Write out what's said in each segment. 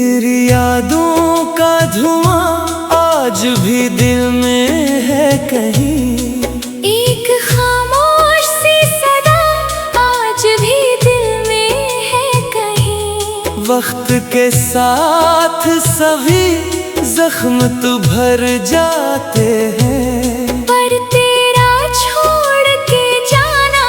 तेरी यादों का धुआं आज भी दिल में है कहीं, एक खामोश सी सदा आज भी दिल में है कहीं। वक्त के साथ सभी जख्म तो भर जाते हैं, पर तेरा छोड़ के जाना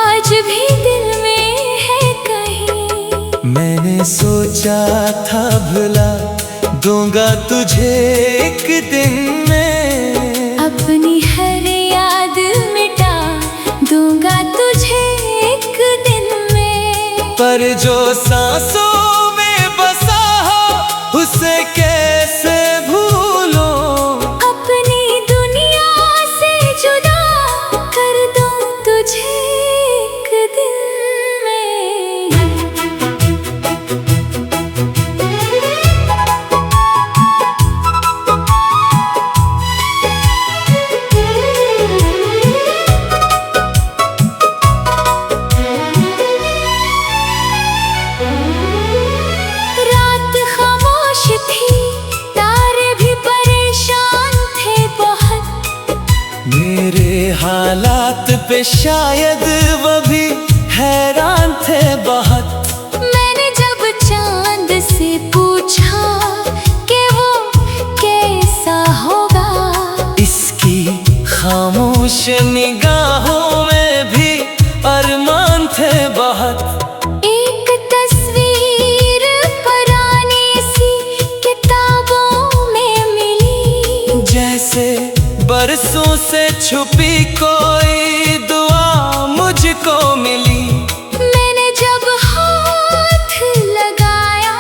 आज भी दिल में है कहीं। मैंने सोचा था भुला दूंगा तुझे एक दिन में, अपनी हर याद मिटा दूंगा तुझे एक दिन में। पर जो सांसों में बसा हो उसे कैसे भूलो, अपनी दुनिया से जुदा कर दूं तुझे एक दिन हालात पे शायद वो भी हैरान थे बहुत। मैंने जब चांद से पूछा कि वो कैसा होगा, इसकी खामोश निगाहों में भी अरमान थे बहुत। एक तस्वीर पुरानी सी किताबों में मिली, जैसे बरसों से छुपी कोई दुआ मुझको मिली। मैंने जब हाथ लगाया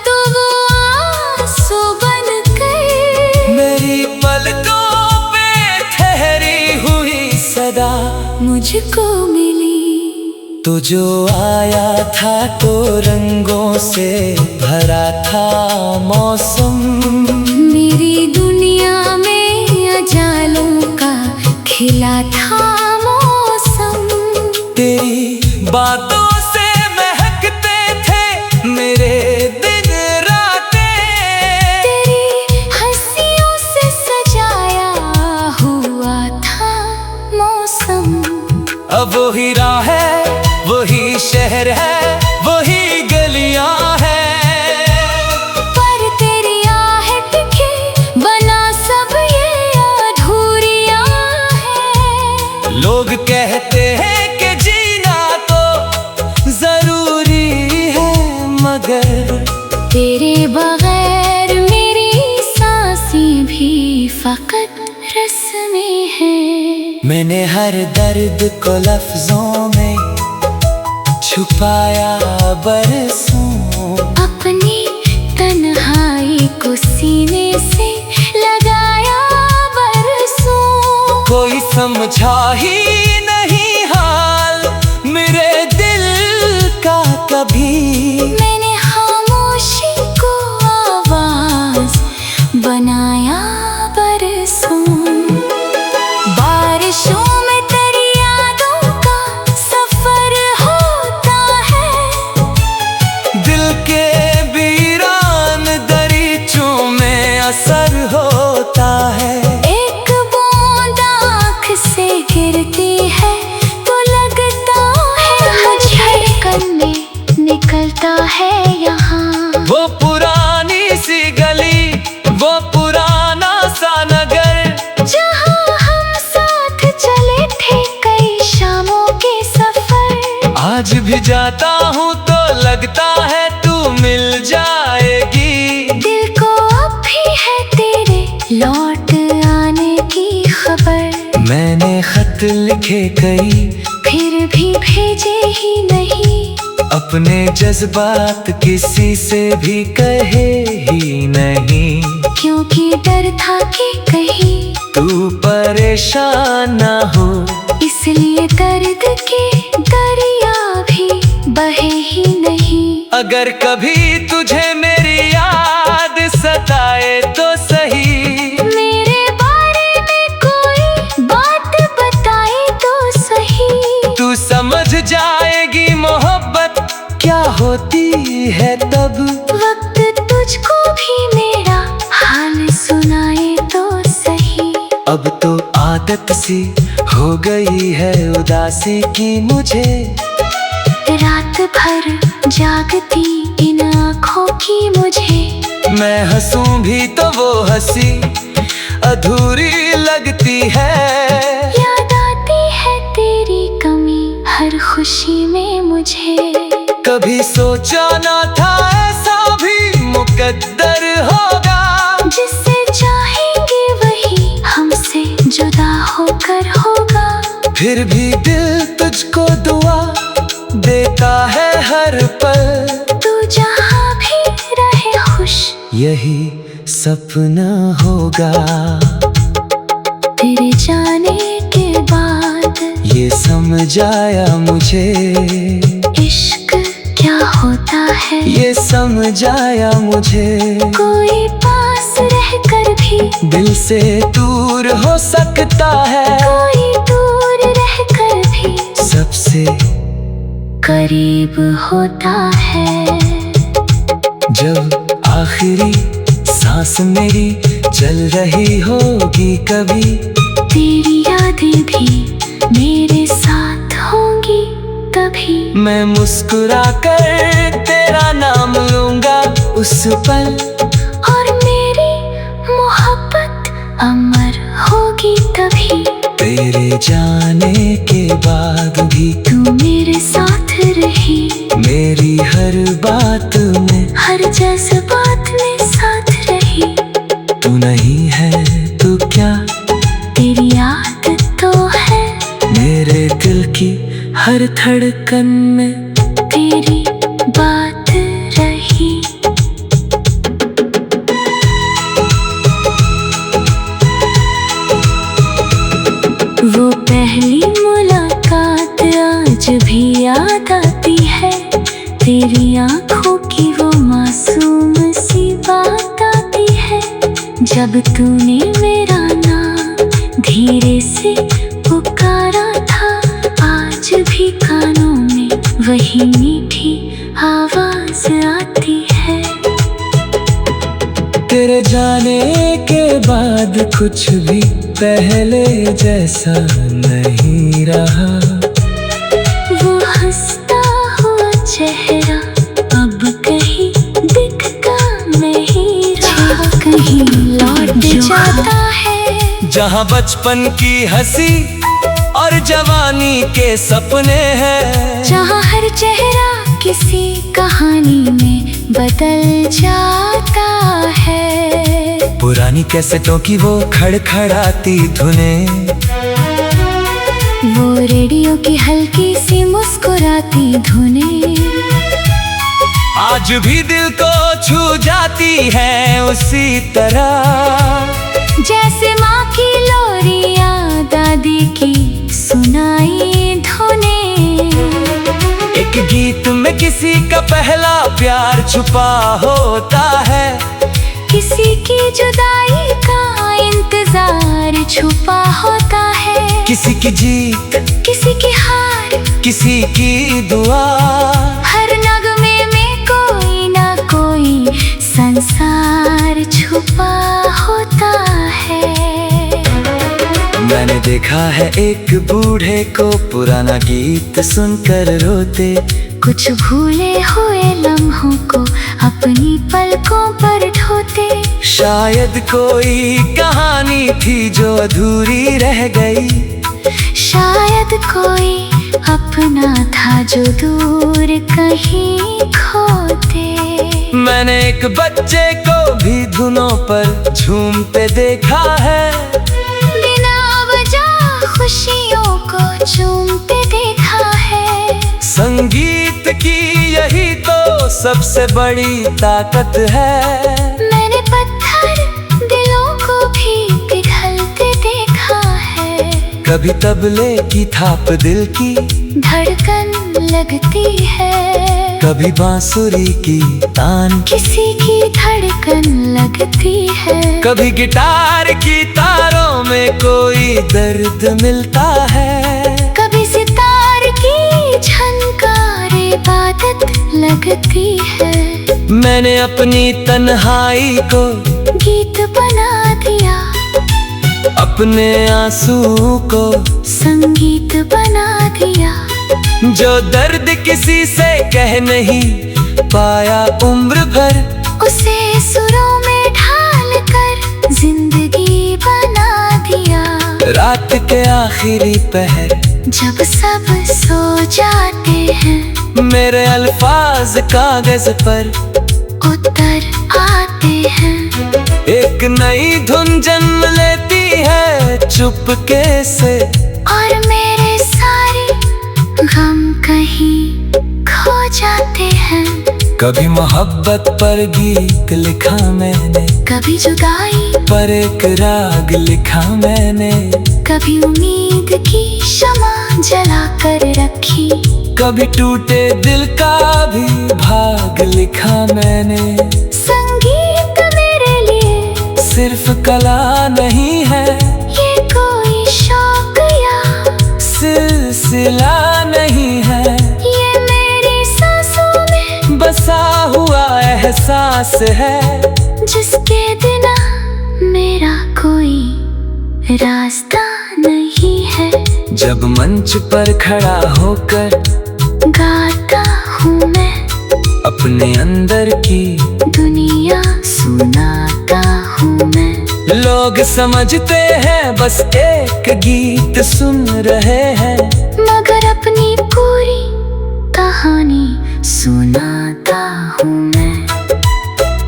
तो वो आंसू बन गए, मेरी पलकों पे ठहरी हुई सदा मुझको मिली। तो जो आया था तो रंगों से भरा था मौसम, मेरी दुनिया में जालों का खिला था मौसम। तेरी बातों से महकते थे मेरे दिन रातें, तेरी हंसियों से सजाया हुआ था मौसम। अब वही राह है, वही शहर है, वही गलियां है, लोग कहते हैं कि जीना तो जरूरी है, मगर तेरे बगैर मेरी सांसें भी फकत रस्में हैं। मैंने हर दर्द को लफ्जों में छुपाया बरसों, अपनी तन्हाई को सीने से लगाया बरसों। कोई समझा ही नहीं हाल मेरे दिल का कभी, मैंने खामोशी को आवाज बनाया बरसों। बारिशों में तेरी यादों का सफर होता है, दिल के वीरान दरीचों में असर होता है। गिरती है तो लगता है मुझे में निकलता है यहाँ। वो पुरानी सी गली, वो पुराना सा नगर, जहाँ हम साथ चले थे कई शामों के सफर। आज भी जाता हूँ तो लगता है तू मिल जाएगी। दिल को अब भी है तेरे लौट आने की खबर, मैंने खत लिखे कई फिर भी भेजे ही नहीं, अपने जज्बात किसी से भी कहे ही नहीं। क्योंकि डर था कि कहीं तू परेशान ना हो, इसलिए दर्द के दरिया भी बहे ही नहीं। अगर कभी तुझे मेरी याद सताए तो सही, मेरे बारे में कोई बात बताए तो सही, तू समझ जाएगी मोहब्बत क्या होती है तब। वक्त तुझको सी हो गई है उदासी की मुझे। रात भर जागती इन आँखों की मुझे। मैं हंसूं भी तो वो हंसी अधूरी लगती है। याद आती है तेरी कमी हर खुशी में मुझे। कभी सोचा ना था ऐसा भी मुकद्दर होगा। जिससे चाहेंगे वही हमसे जुदा होकर होगा। फिर भी दिल तुझको दुआ देता है हर पल। तू जहाँ भी रहे खुश यही सपना होगा। तेरे जाने के बाद ये समझ आया मुझे, इश्क क्या होता है ये समझ आया मुझे। कोई पास रहकर भी दिल से दूर हो सकता है। कोई दूर रहकर भी सबसे करीब होता है। जब आखिरी सांस मेरी चल रही होगी कभी, तेरी यादें भी मेरे साथ होंगी तभी। मैं मुस्कुरा कर तेरा नाम लूंगा उस पल। और मेरी मोहब्बत अमर होगी तभी। तेरे जाने के बाद भी तू मेरे साथ रही। मेरी हर बात में हर जज्बात में साथ रही। तू नहीं है तो क्या तेरी याद तो है मेरे दिल की हर धड़कन में तेरी बात रही। वो पहली मुलाकात आज भी याद आती है। तेरी आँखों की वो मासूम सी बात आती है। जब तूने मेरा नाम धीरे से पुकारा था, आज भी कानों में वही मीठी आवाज आती है। तेरे जाने के बाद कुछ भी पहले जैसा नहीं रहा। वो हंसता हुआ चेहरा अब कहीं दिखता नहीं रहा। कहीं लौट जाता है जहाँ बचपन की हंसी और जवानी के सपने हैं। जहाँ हर चेहरा किसी कहानी में बदल जाता है। पुरानी कैसेटों की वो खड़खड़ाती धुनें, वो रेडियो की हल्की सी मुस्कुराती धुनें आज भी दिल को छू जाती है उसी तरह। जैसे माँ की लोरियां दादी की सुनाई धुनें। एक गीत में किसी का पहला प्यार छुपा होता है। किसी की जुदाई का इंतजार छुपा होता है। किसी की जीत, किसी की हार, किसी की दुआ। हर नगमे में कोई ना कोई संसार छुपा होता है। मैंने देखा है एक बूढ़े को पुराना गीत सुनकर रोते। कुछ भूले हुए लम्हों को अपनी पलकों पर ढोते। शायद कोई कहानी थी जो अधूरी रह गई। शायद कोई अपना था जो दूर कहीं खोते। मैंने एक बच्चे को भी धुनों पर झूमते देखा है। बिना वजह खुशियों को चूमते देखा है। संगीत की यही तो सबसे बड़ी ताकत है। मैंने पत्थर दिलों को भी पिघलते देखा है। कभी तबले की थाप दिल की धड़कन लगती है। कभी बांसुरी की तान किसी की धड़कन लगती है। कभी गिटार की तारों में कोई दर्द मिलता है। कभी सितार की झनकार इबादत लगती है। मैंने अपनी तन्हाई को गीत बना दिया। अपने आंसू को संगीत बना दिया। जो दर्द किसी से कह नहीं पाया उम्र भर, उसे सुरों में ढाल कर जिंदगी बना दिया। रात के आखिरी पहर जब सब सो जाते हैं, मेरे अल्फाज कागज पर उतर आते हैं। एक नई धुन जन्म लेती है चुपके से, और मेरे सारे गम कहीं खो जाते हैं। कभी मोहब्बत पर गीत लिखा मैंने, कभी जुदाई पर एक राग लिखा मैंने। कभी उम्मीद की शमा जला कर रखी, कभी टूटे दिल का भी भाग लिखा मैंने। संगीत मेरे लिए सिर्फ कला नहीं है, ये कोई शौक या सिलसिला नहीं है, ये मेरी सांसों में बसा हुआ एहसास है। जिसके बिना मेरा कोई रास्ता नहीं है। जब मंच पर खड़ा होकर गाता हूँ मैं, अपने अंदर की दुनिया सुनाता हूँ मैं। लोग समझते हैं बस एक गीत सुन रहे हैं, मगर अपनी पूरी कहानी सुनाता हूँ मैं।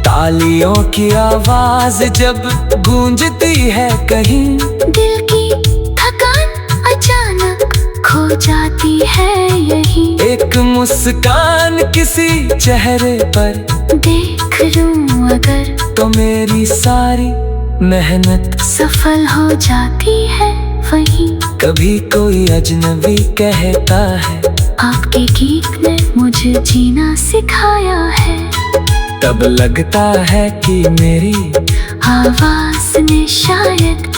तालियों की आवाज जब गूंजती है कहीं, दिल की थकान अचानक खो जाती है यहीं। एक मुस्कान किसी चेहरे पर देख लूं अगर, तो मेरी सारी मेहनत सफल हो जाती है वहीं। कभी कोई अजनबी कहता है, आपके गीत ने मुझे जीना सिखाया है। तब लगता है कि मेरी आवाज ने शायद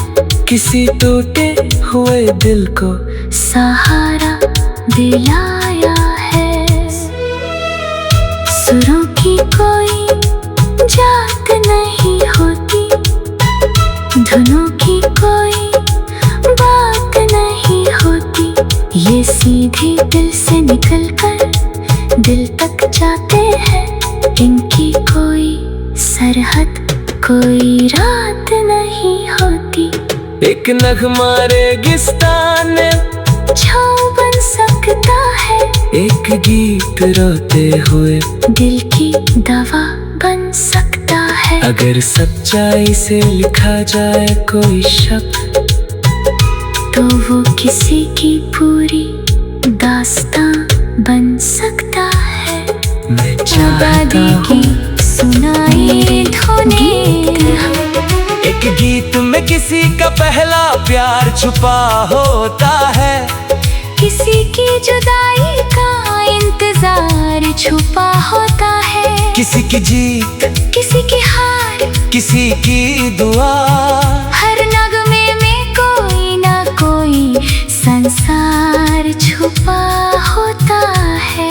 किसी टूटे हुए दिल को सहारा दिलाया है। सुरों की कोई जात नहीं होती, धुनों की कोई बात नहीं होती, ये सीधे दिल से निकलकर दिल तक जाते हैं। इनकी कोई सरहद कोई रात नहीं होती। एक नगमा रेगिस्तान में छाँव बन सकता है, एक गीत रोते हुए दिल की दवा बन सकता है। अगर सच्चाई से लिखा जाए कोई शब्द, तो वो किसी की पूरी दास्तां बन सकता है। मैं आबादी की सुनाई धुनें, एक गीत में किसी का पहला प्यार छुपा होता है, किसी की जुदाई का इंतजार छुपा होता है। किसी की जीत, किसी की हार, किसी की दुआ, हर नगमे में कोई ना कोई संसार छुपा होता है।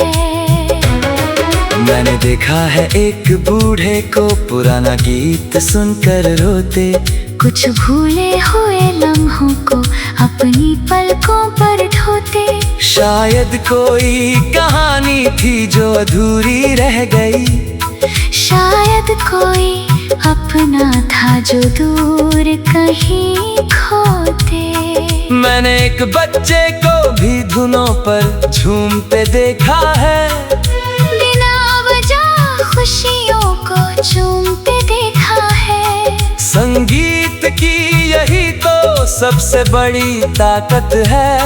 मैंने देखा है एक बूढ़े को पुराना गीत सुनकर रोते, कुछ भूले हुए लम्हों को अपनी पलकों पर ढोते। शायद कोई कहानी थी जो अधूरी रह गई, शायद कोई अपना था जो दूर कहीं खोते। मैंने एक बच्चे को भी धुनों पर झूमते देखा है, बिना वजह खुशियों को चूमते देखा है। संगीत की यही तो सबसे बड़ी ताकत है।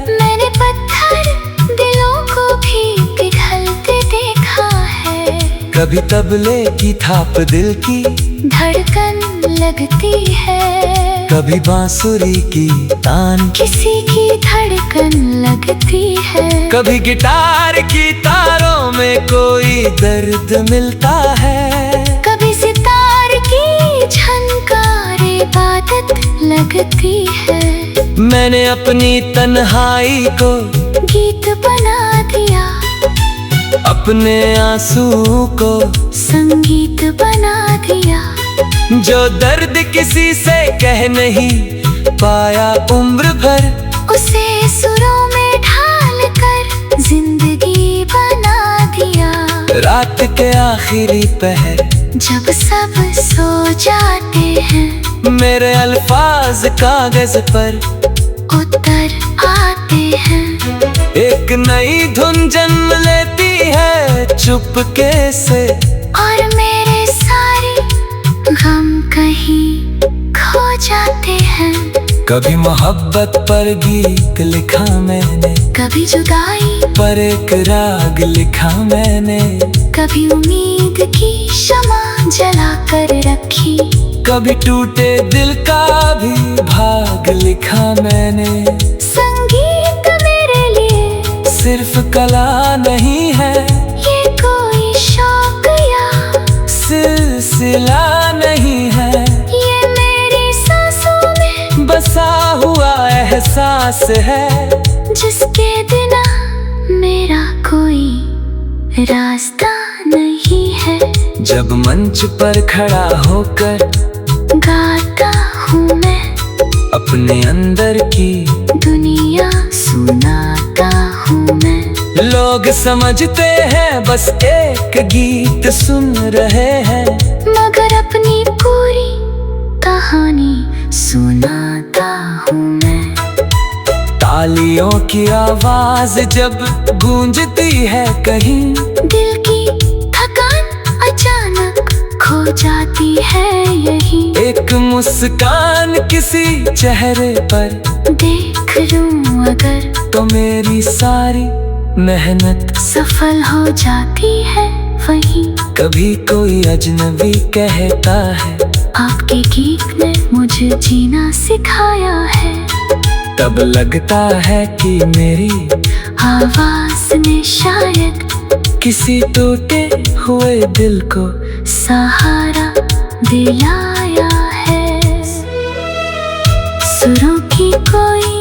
मैंने पत्थर दिलों को भी पिघलते देखा है, कभी तबले की थाप दिल की धड़कन लगती है, कभी बांसुरी की तान किसी की धड़कन लगती है। कभी गिटार की तारों में कोई दर्द मिलता है, कभी सितार की झनकार इबादत लगती है। मैंने अपनी तन्हाई को गीत बना दिया, अपने आंसू को संगीत बना दिया। जो दर्द किसी से कह नहीं पाया उम्र भर, उसे सुरों में ढाल कर जिंदगी बना दिया। रात के आखिरी पहर जब सब सो जाते हैं, मेरे अल्फाज कागज पर उतर आते हैं। एक नई धुन जन्म लेती है चुपके से, और मेरे सारे गम कहीं खो जाते हैं। कभी मोहब्बत पर गीत लिखा मैंने, कभी जुदाई पर एक राग लिखा मैंने। कभी उम्मीद की शमा जला कर रखी, कभी टूटे दिल का भी भाग लिखा मैंने। संगीत मेरे लिए सिर्फ कला नहीं है, ये कोई शौक या सिलसिला नहीं है, ये मेरी सांसों में बसा हुआ एहसास है, जिसके बिना मेरा कोई रास्ता नहीं है। जब मंच पर खड़ा होकर गाता हूँ मैं, अपने अंदर की दुनिया सुनाता हूँ मैं। लोग समझते हैं बस एक गीत सुन रहे हैं, मगर अपनी पूरी कहानी सुनाता हूँ मैं। तालियों की आवाज जब गूंजती है कहीं, दिल की थकान अचानक खो जाती है यही। एक मुस्कान किसी चेहरे पर देख लूं अगर, तो मेरी सारी मेहनत सफल हो जाती है वही। कभी कोई अजनबी कहता है, आपके गीत ने मुझे जीना सिखाया है। तब लगता है कि मेरी आवाज ने शायद किसी टूटे हुए दिल को सहारा दिलाया है। सुरों की कोई